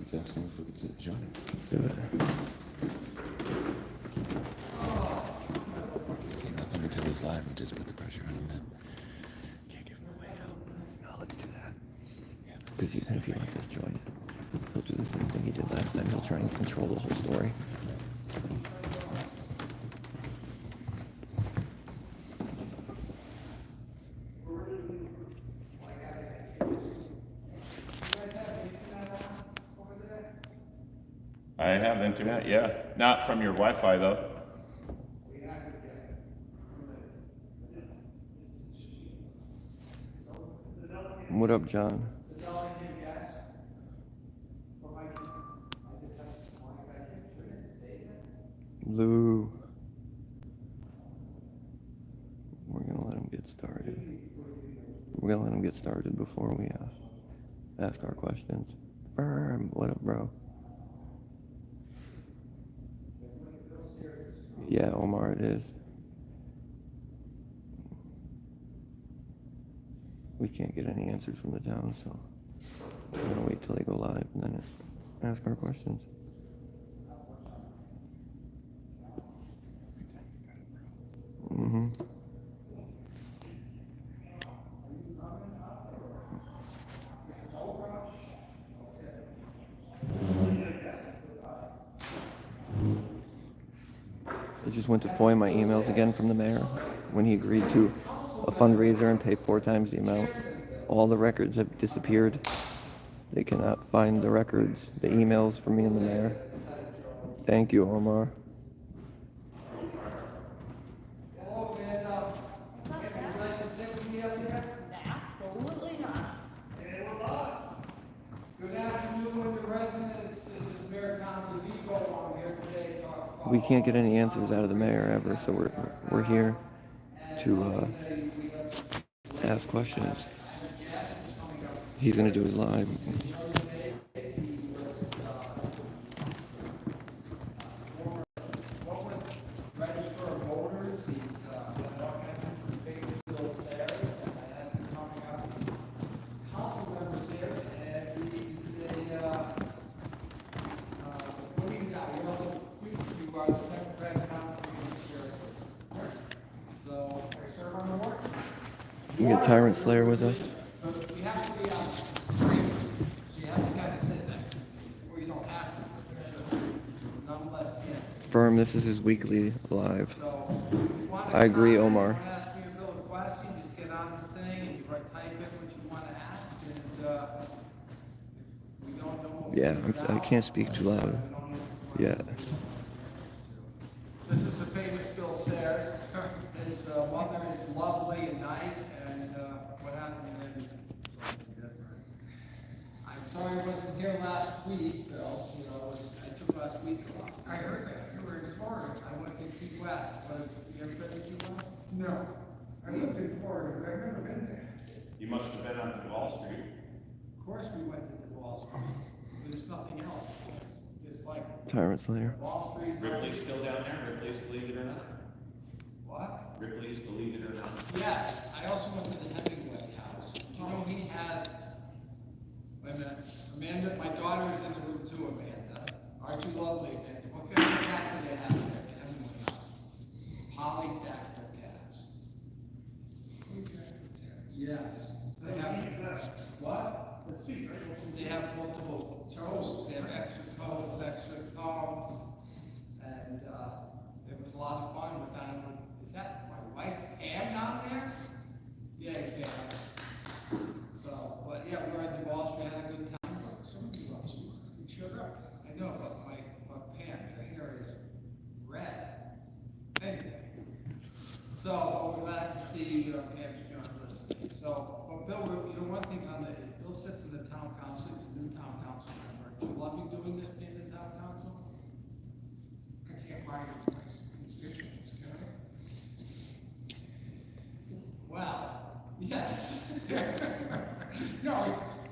It's asking if it's John. Do it. Say nothing until he's live and just put the pressure on him then. Can't give him a way out. No, let's do that. Yeah, Because even if he wants us to join it, he'll do the same thing he did last time. He'll try and control the whole story. I have internet, yeah. Not from your Wi-Fi, though. What up, John? Lou. We're gonna let him get started. We're gonna let him get started before we ask our questions. Firm. What up, bro? Yeah, Omar, it is. We can't get any answers from the town, so we're gonna wait till they go live and then ask our questions. Mm-hmm. I just went to FOIA my emails again from the mayor when he agreed to a fundraiser and pay 4 times the amount. All the records have disappeared. They cannot find the records, the emails from me and the mayor. Thank you, Omar. Absolutely not. Good afternoon, residents. This is Mayor Tom DeVico. I'm here today to talk about. We can't get any answers out of the mayor ever, so we're here to ask questions. He's gonna do his live. We got Tyrant Slayer with us. You have to be on the screen, so you have to kind of sit next to me, or you don't have to, but you should. None left here. Firm, this is his weekly live. So, if you want to I agree, comment, Omar. You want to ask me a real question, just get on the thing, and you write, type in what you want to ask, and, if we don't know. We'll Yeah, figure it I out. can't speak too loud. We don't know what Yeah. This is the famous Bill Sayers. His mother is lovely and nice, and what happened to him is different. I'm sorry I wasn't here last week, Bill. You know, I took last week off. I heard that. You were in Florida. I went to Key West. You ever been to Key West? No, I lived in Florida, but I've never been there. You must have been on Wall Street. Of course we went to the Wall Street. There's nothing else. It's just like Tyrant Slayer. Wall Street. Ripley's still down there? Ripley's, believe it or not? What? Ripley's, believe it or not? Yes, I also went to the Hemingway house. Do you know he has, wait a minute, Amanda, my daughter is in the room too, Amanda. Aren't you lovely, Amanda? What kind of cats do they have there at the Hemingway house? Polydactyl cats. Yes. They have, what? They have multiple toes, they have extra toes, extra thumbs, and, it was a lot of fun with Donna. Is that my wife Ann down there? Yeah, yeah. So, but yeah, we were at the Wall Street, had a good time. Somebody loves you. You showed up. I know, but my Pam, her hair is red. Anyway. So, we're glad to see Pam's John listening. So, but Bill, you know, one thing on the, Bill sits in the town council, he's a new town council member. Do you love you doing this, being the town council? I can't lie to my constituents, can I? Well, yes. No,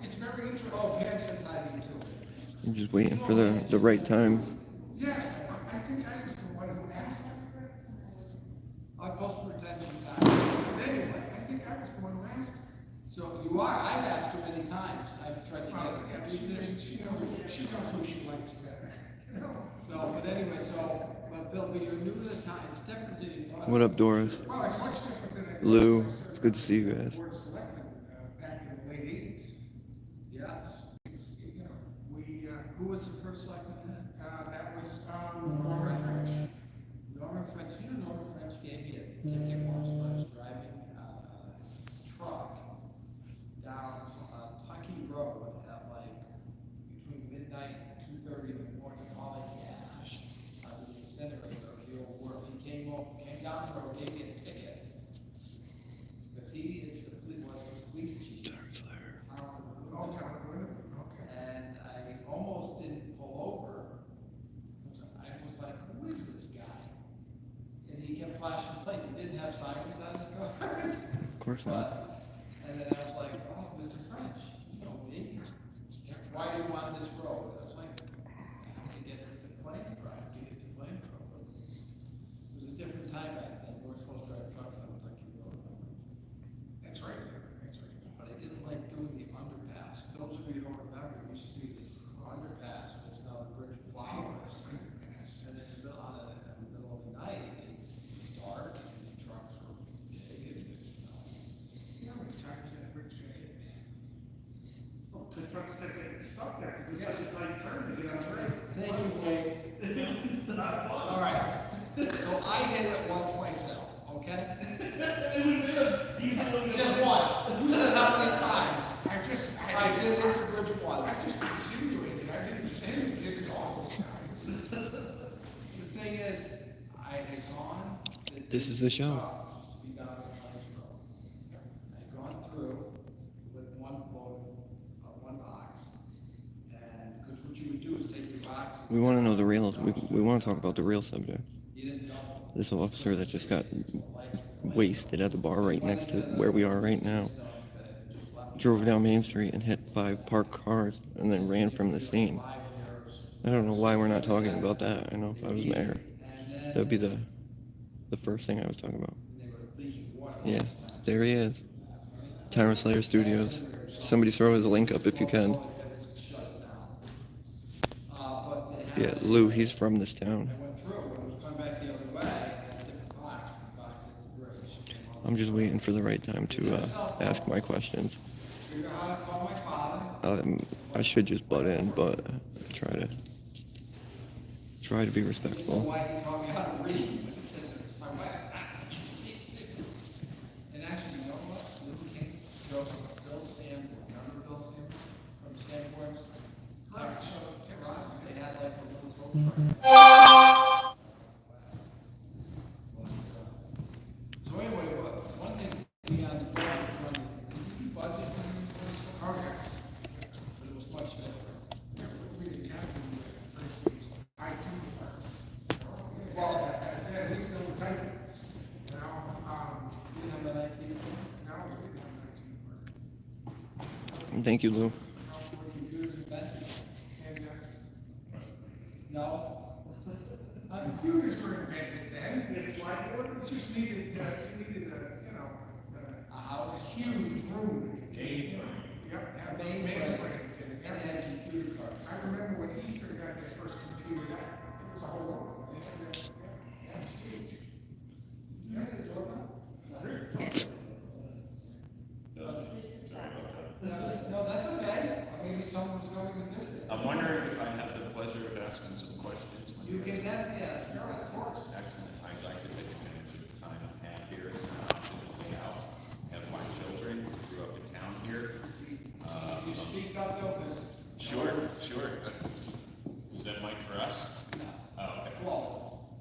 it's very interesting. Oh, Pam says I do too. I'm just waiting for the right time. Yes, I think I was the one who asked. I post retention time. But anyway, I think I was the one who asked. So you are, I've asked her many times, I've tried to get Well, her. yeah, she knows Bill, but you're new to the town, it's different than you thought. What up, Doris? Well, it's much different than it was. Lou, when I served good to on see you the guys. Board of Selectmen, back in the late eighties. Yes. You know, we, Who was the first selectman then? that was, Norman French. Norman French, you know Norman French gave me a ticket once when I was driving a truck down Tucky Road at like between midnight and 2:30 in the morning, hauling ash out of the incinerator of the old wharf. He came down the road, gave me a ticket because he was the police chief. Oh, John, okay. And I almost didn't pull over. I was like, who is this guy? And he kept flashing his lights. He didn't have sirens on his car. Of course not. And then I was like, oh, Mr. French, you know me. Why are you on this road? And I was like, I have to get to the plane for. I have to get to the plane for. It was a different time back then. We weren't supposed to drive trucks on Kentucky Road. That's right, that's right. But I didn't like doing the underpass. Those of you who don't remember, it used to be this underpass, but it's now the Bridge of Flowers. And in the middle, in the middle of the night, it was dark and the trucks were big. You know how many times that bridge got hit? Well, the trucks kept getting stuck there because it's such a tight turn to get on the road. Thank you, Wade. It's not fun. All right. So I hit it once myself, okay? It was easy. Just once. Who said how many times? I did hit the bridge once. I just insinuated, I didn't say you did it all those times. The thing is, I had gone. This is the show. Be down at Pines Road. I'd gone through with one load of one box, and because what you would do is take your box. We want to know the real. We want to talk about the real subject. You didn't double. This officer that just got wasted at the bar right next to where we are right now drove down Main Street and hit 5 parked cars and then ran from the scene. I don't know why we're not talking about that. I know if I was mayor, that would be the first thing I was talking about. Yeah, there he is. Tower Slayer Studios. Somebody throw his link up if you can. Yeah, Lou, he's from this town. I went through, and was coming back the other way, and a different box, the box hit the bridge. I'm just waiting for the right time to ask my questions. Figure out how to call my father. I should just butt in, but try to be You know respectful. why he taught me how to read. He said this, I went. And actually, you know what? Little King drove Bill Sanborn. Remember Bill Sanborn from Sanborn's? Correct. They had like a little tow truck. So anyway, one thing we on the board from, did you budget for the Oh, yes. But it was much different. We didn't have to, for instance, IT department. Well, Yeah, he's still tight. You know, you didn't have an IT department? no, we didn't have an IT department. Thank you, Lou. Were computers invented? And, No. computers were invented then. It's slide board. We just needed, you know, A house? a huge room. Game. Yep, have those Mainframe. mainframes in it. And they had computer cards. I remember when Easter got their first computer, it was a whole room. They had that, yeah, that was huge. You heard the doorbell? No, that's okay. Maybe someone's going to visit. I'm wondering if I have the pleasure of asking some questions. You can definitely ask. No, of course. Excellent. I'd like to take advantage of the time I have here as an option to play out. Have my children who grew up in town here. You speak up, though, because. Sure. Is that mic for us? No. Oh, okay. Well,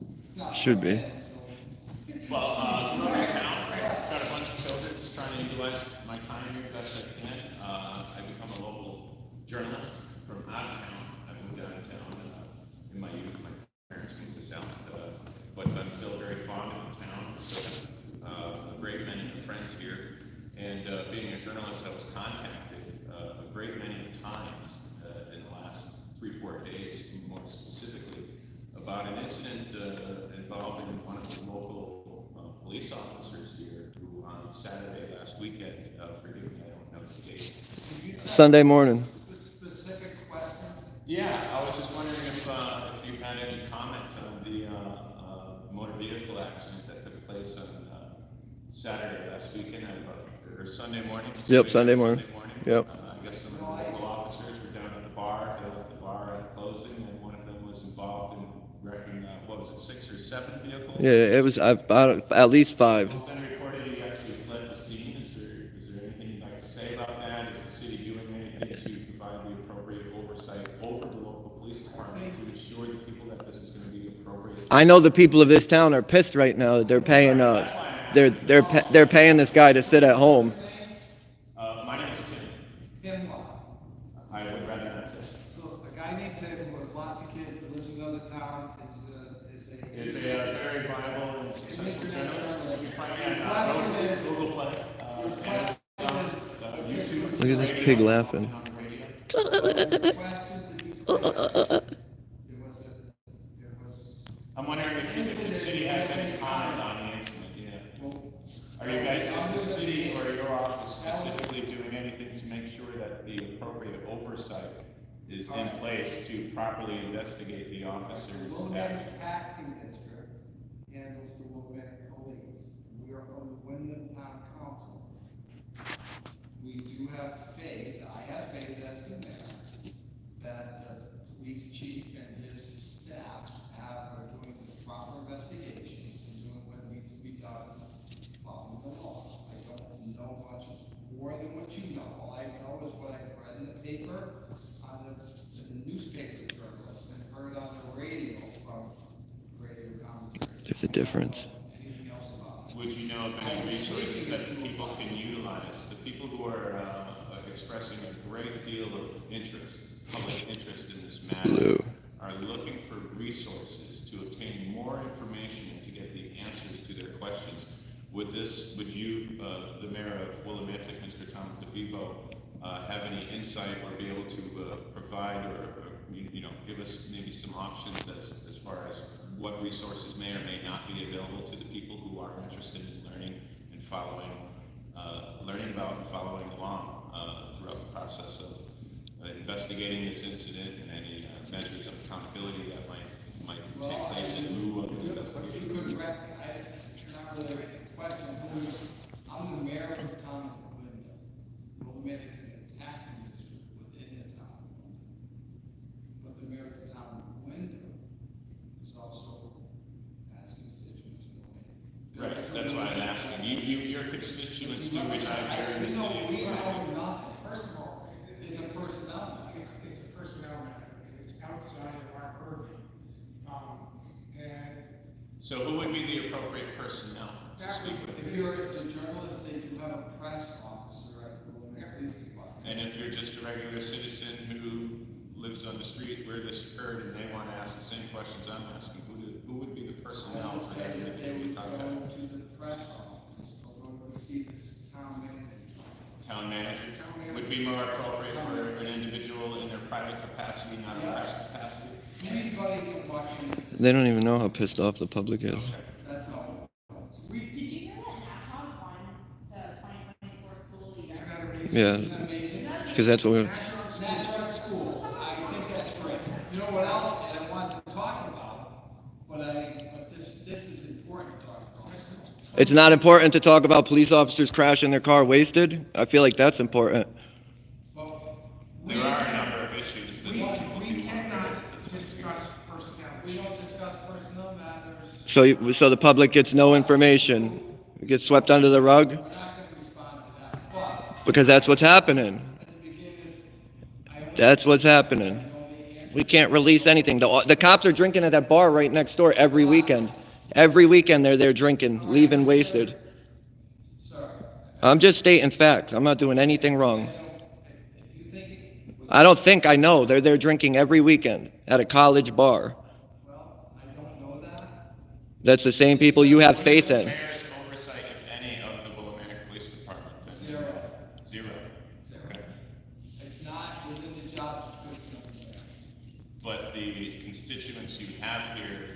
it's not. Should be. Well, grew up in town, got a bunch of children, just trying to utilize my time here best I can. I've become a local journalist from out of town. I moved out of town in my youth. My parents moved us out, but I'm still very fond of the town. So, a great many friends here. And being a journalist, I was contacted a great many times in the last 3-4 days, more specifically, about an incident involving one of the local police officers here who on Saturday last weekend, forgive me, I don't know the date. Sunday morning. Specific question? Yeah, I was just wondering if you had any comment on the motor vehicle accident that took place on Saturday last weekend, or Sunday morning. Yep, Sunday morning. Yep. I guess some of the local officers were down at the bar. They left the bar at closing, and one of them was involved in wrecking, what was it, 6 or 7 vehicles? Yeah, it was about at least 5. It's been reported he actually fled the scene. Is there anything you'd like to say about that? Is the city doing anything to provide the appropriate oversight over the local police department to ensure the people that this is going to be appropriate? I know the people of this town are pissed right now that they're paying they're paying this guy to sit at home. My name is Tim. Tim what? I would rather not say. So a guy named Tim who has lots of kids that lives in another town Is a very viable and successful journalist. You find me Your on question is- Google Play, Amazon, YouTube. Look at this pig laughing. The question to be put I'm wondering if the city has any comment on the incident, yeah. Are you guys, is the city or your office specifically doing anything to make sure that the appropriate oversight is in place to properly investigate the officers' actions? Willimantic taxing district handles the Willimantic police. We are from the Wyndham Town Council. We do have faith, I have faith as the mayor, that the police chief and his staff are doing the proper investigations and doing what needs to be done, following the law. I don't know much more than what you know. All I know is what I've read in the paper, in the newspaper journalists, and heard on the radio from radio commentators. There's a difference. Anything else about it? Would you know of any resources that people can utilize? The people who are expressing a great deal of interest, public interest in this matter, are looking for resources to obtain more information and to get the answers to their questions. Would you, the mayor of Willimantic, Mr. Tom DeVivo, have any insight or be able to provide or give us maybe some options as far as what resources may or may not be available to the people who are interested in learning and following, learning about and following along throughout the process of investigating this incident and any measures of accountability that might take place in lieu of the investigation? You could it's not really a question. I'm the mayor of the town of Wyndham. Willimantic is a taxing district within the town of Wyndham. But the mayor of the town of Wyndham is also has constituents in Wyndham. Right, that's why I'm asking. Your constituents do reside here in the city of We know Willimantic. nothing. First of all, It's a personnel matter. it's a personnel matter, and it's outside of our purview. And So who would be the appropriate personnel to speak with? If you're the journalist, they do have a press officer at the Willimantic Police Department. And if you're just a regular citizen who lives on the street where this occurred and they want to ask the same questions I'm asking, who would be the I personnel would for say that that they individual would to go contact? to the press office, or go to see this town manager. Town manager would be more appropriate for an individual in their private capacity, not a press capacity? Anybody can walk in. They don't even know how pissed off the public is. That's all. Did you know that Cashapp won the 2024 school leader? isn't that amazing? Yeah, Isn't that amazing? because that's what Natural schools, I think that's great. You know what else I want to talk about, but this is important to talk about. it's not important to talk about police officers crashing their car wasted. I feel like that's important. But There are a number of issues that people We do want cannot to discuss personnel we issues. don't discuss personnel matters. So the public gets no information. It gets swept under the rug We're not gonna respond to that, but because that's what's happening. at the beginning, That's what's happening. We can't release anything. The cops are drinking at that bar right next door every weekend. Every weekend they're there drinking, leaving wasted. Sir, I'm just stating facts. I'm not doing anything wrong. if you think, I don't think I know. They're there drinking every weekend at a college bar. well, I don't know that. That's the same people you have faith in. Mayor's oversight, if any, of the Willimantic Police Department? Zero. Zero. Zero. Okay. It's not within the job description of the mayor. But the constituents you have here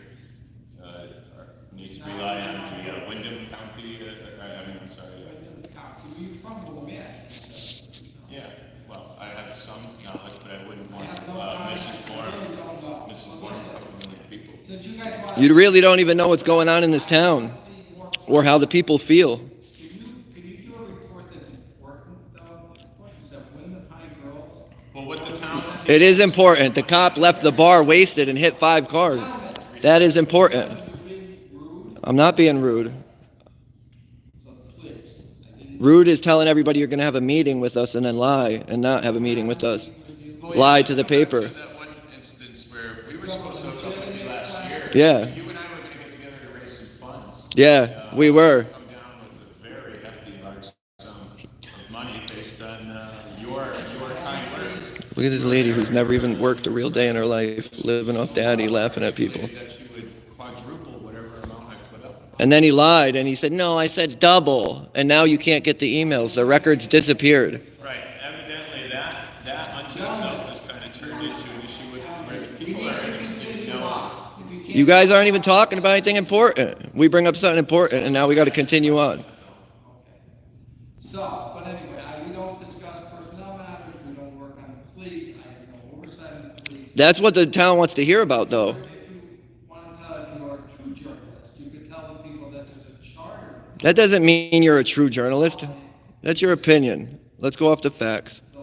need to rely on the Wyndham County, I'm sorry. Wyndham County, you're from Willimantic. Yeah, well, I have some knowledge, but I wouldn't I want have to no comment. I misinform really don't know. a couple million people. since you guys want. You really don't even know what's going on in this town or how the people feel. Can you do a report that's important though? Is that women high girls? Well, what the town. It is important. The cop left the bar wasted and hit 5 cars. That is important. You're being rude, I'm not being rude. so please. I didn't. Rude is telling everybody you're going to have a meeting with us and then lie and not have a meeting with us. Lie to the paper. That one instance where we were supposed to hook up with you last year. Yeah. You and I were gonna get together to raise some funds. Yeah, we were. Come down with a very hefty, large sum of money based on your kind words. Look at this lady who's never even worked a real day in her life, living off daddy, laughing at people. That you would quadruple whatever amount I put up. And then he lied and he said, no, I said double. And now you can't get the emails. The records disappeared. Right, evidently that unto itself has kind of turned into an issue where people are interested in knowing. You guys aren't even talking about anything important. We bring up something important and now we got to continue on. So, but anyway, we don't discuss personnel matters, we don't work on the police, I have no oversight on the police. That's what the town wants to hear about, though. If you want to tell if you are a true journalist, you could tell the people that there's a charter. That doesn't mean you're a true journalist. That's your opinion. Let's go off the facts. So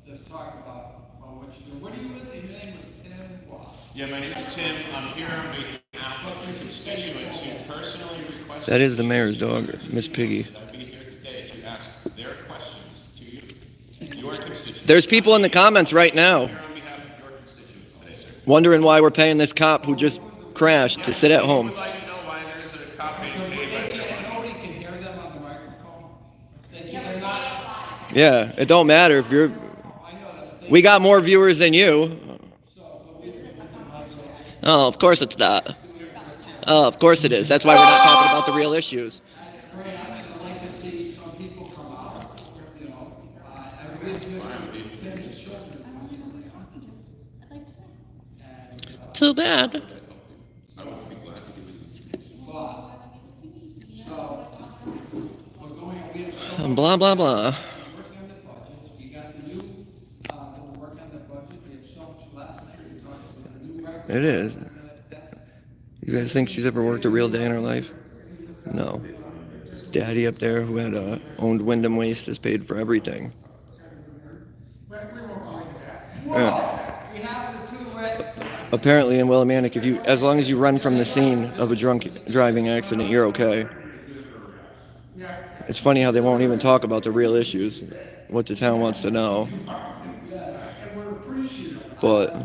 let's talk about what you do. Where do you live? Your name was Tim what? Yeah, my name is Tim. I'm here on behalf of your constituents who personally requested. That is the mayor's dog, Miss Piggy. That I be here today to ask their questions to you, your constituents. There's people in the comments right now Here on behalf of your constituents today, sir. wondering why we're paying this cop who just crashed to sit at I home. would like to know why there is a cop being Because paid by someone. nobody can hear them on the microphone. They're not. Yeah, it don't matter if you're... I know that. But We got more viewers than you. but we can Oh, of course it's not. Oh, of course it is. That's why we're not talking about the real issues. I'd like to see some people come out, you know, I really just Tim's children. And, Too bad. I would be glad to give it. but, so, we're going, we have so Blah, blah, blah. working on the budgets, we got the new, we're working on the budget, we have so much last night, we talked about the new record. It is. That's, You guys think she's ever worked a real day in her life? No. Daddy up there who had owned Wyndham Waste has paid for everything. But we won't go into that. Yeah. we have the two red, Apparently in Willimantic, as long as you run from the scene of a drunk driving accident, you're okay. It's funny how they won't even talk about the real issues, what the town wants to know. And we're appreciative. But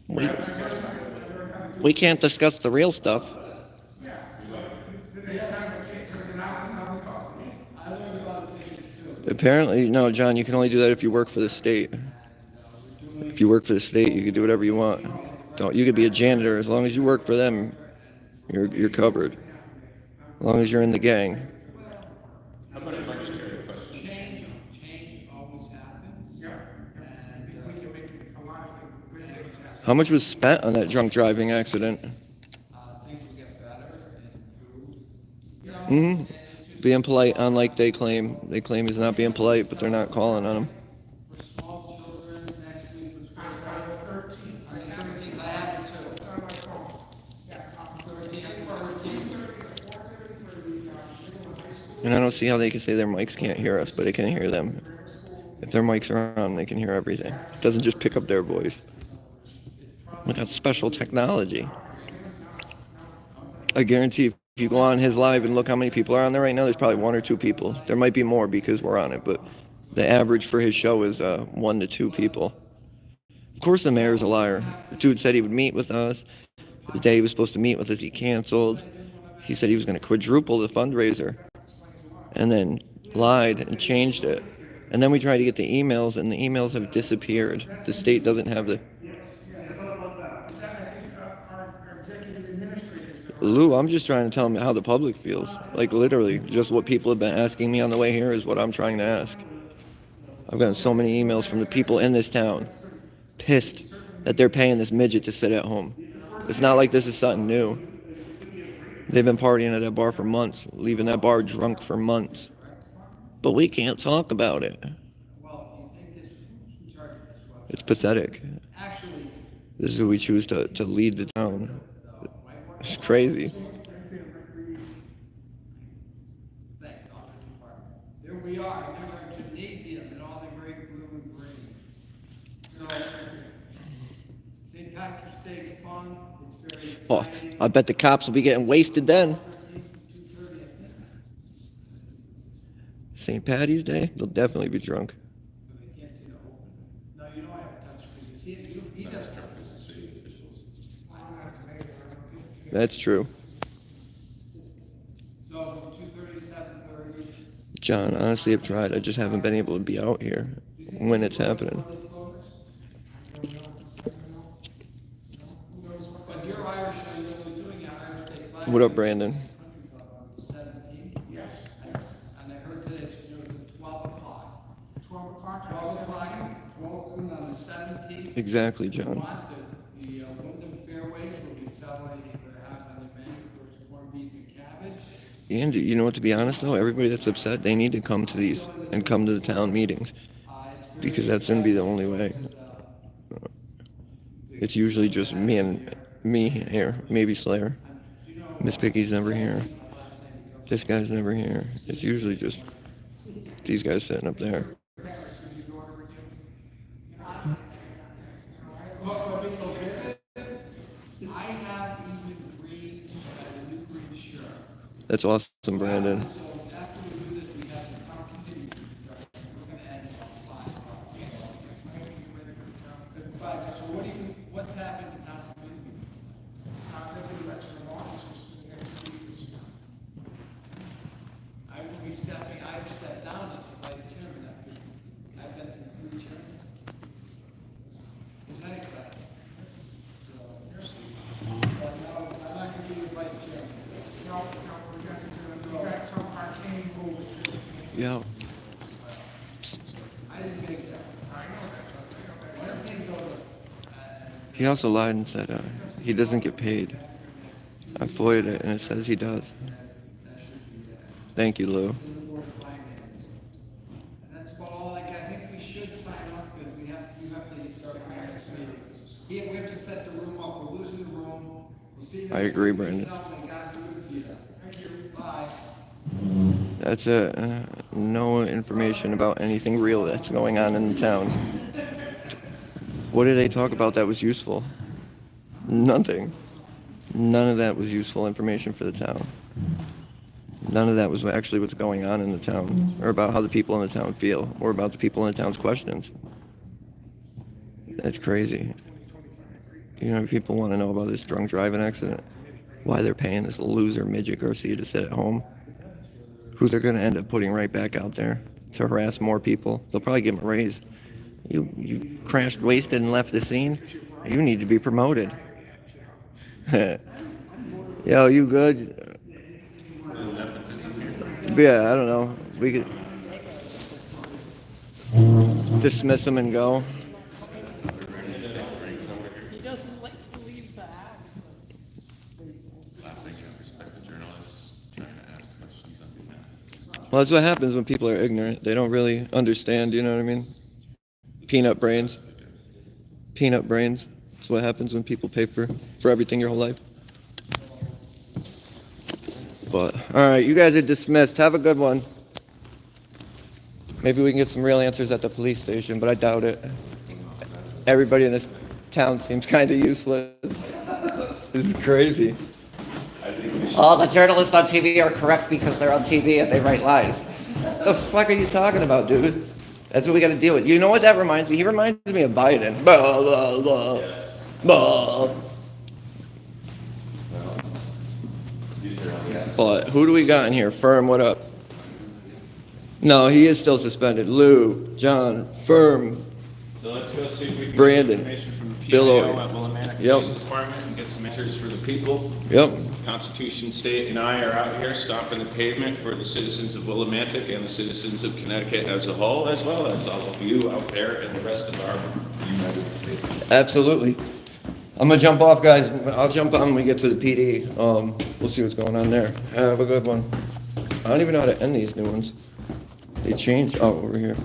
And, we can't discuss the real stuff. yeah, so the next time I can't turn it on, I'll call you. I learned about things too. Apparently, no, John, you can only do that if you work for the state. If you work for the state, you can do whatever you want. You could be a janitor. As long as you work for them, you're covered. As long as you're in the gang. How about a budgetary question? Change always happens. Yeah, I think we can make a lot of things, good things happen. How much was spent on that drunk driving accident? Things will get better and improve. Hmm. Being polite, unlike they claim. They claim he's not being polite, but they're not calling on him. For small children, next week was I'm 13. I have it, I have it too. It's on my phone. Yeah, I'm 13, 14. 4:30 for the middle and high school. And I don't see how they can say their mics can't hear us, but they can hear them. If their mics are on, they can hear everything. It doesn't just pick up their voice. We got special technology. I guarantee if you go on his live and look how many people are on there right now, there's probably 1 or 2 people. There might be more because we're on it, but the average for his show is 1 to 2 people. Of course the mayor's a liar. The dude said he would meet with us. The day he was supposed to meet with us, he canceled. He said he was going to quadruple the fundraiser. And then lied and changed it. And then we tried to get the emails, and the emails have disappeared. The state doesn't have the... Our executive administrators. Lou, I'm just trying to tell him how the public feels. Like, literally, just what people have been asking me on the way here is what I'm trying to ask. I've gotten so many emails from the people in this town, pissed that they're paying this midget to sit at home. It's not like this is something new. They've been partying at that bar for months, leaving that bar drunk for months. But we can't talk about it. Well, you think this, who's in charge of this? Well, It's pathetic. actually, This is who we choose to lead the town. It's crazy. Thank you, Office Department. There we are, there's our gymnasium and all the great blue and green. So, St. Patrick's Day fun, it's very Oh, exciting. I bet the cops will be getting wasted then. 2:30, I think. St. Patty's Day, they'll definitely be drunk. But they can't see the open. No, you don't have a touch screen. You see it, he does. That's true. So from 2:30 to 7:30. John, honestly, I've tried. I just haven't been able to be out here when it's happening. But you're Irish, now you're really doing your Irish Day flag. What up, Brandon? Country Club on the 17th. Yes. And I heard today it's 12 o'clock. 12 o'clock. 12 o'clock, 12 noon on the 17th. Exactly, You John. want the Wyndham Fairways will be selling or have on the menu for corned beef and cabbage. And you know what, to be honest though, everybody that's upset, they need to come to these and come to the town meetings. Because that's gonna be the only way. It's usually just me here, maybe Slayer. Miss Picky's never here. This guy's never here. It's usually just these guys sitting up there. I have even green, a new green shirt. That's awesome, Brandon. So after we do this, we have the continue. We're gonna add about 5. 5, so what's happened to town committee? I will be stepping, I've stepped down as vice chairman after, I've been through 3 chairmen. Isn't that exciting? So, but no, I'm not gonna be your vice chairman. No, we got some arcane rules too. Yeah. I didn't make that. I know that. When everything's over, He also lied and said he doesn't get paid. I FOIA'd it and it says he does. Thank you, Lou. to the Board of Finance. And that's about all, I think we should sign off, because you have to start the next meeting. Here, we have to set the room up, we're losing the room. We'll see you I next agree, week. Brandon. Yourself, and God be good to you. Thank you. Bye. That's it. No information about anything real that's going on in the town. What did they talk about that was useful? Nothing. None of that was useful information for the town. None of that was actually what's going on in the town, or about how the people in the town feel, or about the people in the town's questions. That's crazy. You know, people want to know about this drunk driving accident, why they're paying this loser midget Garcia to sit at home, who they're going to end up putting right back out there to harass more people. They'll probably give him a raise. You crashed, wasted, and left the scene. You need to be promoted. Yo, you good? Yeah, I don't know. We could dismiss him and go. He doesn't like to leave the house. Last thing, I respect the journalists trying to ask questions on behalf. Well, that's what happens when people are ignorant. They don't really understand, you know what I mean? Peanut brains. Peanut brains. That's what happens when people pay for everything your whole life. But, alright, you guys are dismissed. Have a good one. Maybe we can get some real answers at the police station, but I doubt it. Everybody in this town seems kind of useless. This is crazy. All the journalists on TV are correct because they're on TV and they write lies. The fuck are you talking about, dude? That's what we gotta deal with. You know what that reminds me? He reminds me of Biden. Blah, blah, blah. Blah. But who do we got in here? Firm, what up? No, he is still suspended. Lou, John, Firm, So let's go see if we can Brandon, get some information from the Bill PIO Ory. at Willimantic Yep. Police Department and get some answers for the people. Yep. Constitution State and I are out here stomping the pavement for the citizens of Willimantic and the citizens of Connecticut as a whole, as well as all of you out there and the rest of our United States. Absolutely. I'm gonna jump off, guys. I'll jump on when we get to the PD. We'll see what's going on there. Have a good one. I don't even know how to end these new ones. They changed. Oh, over here.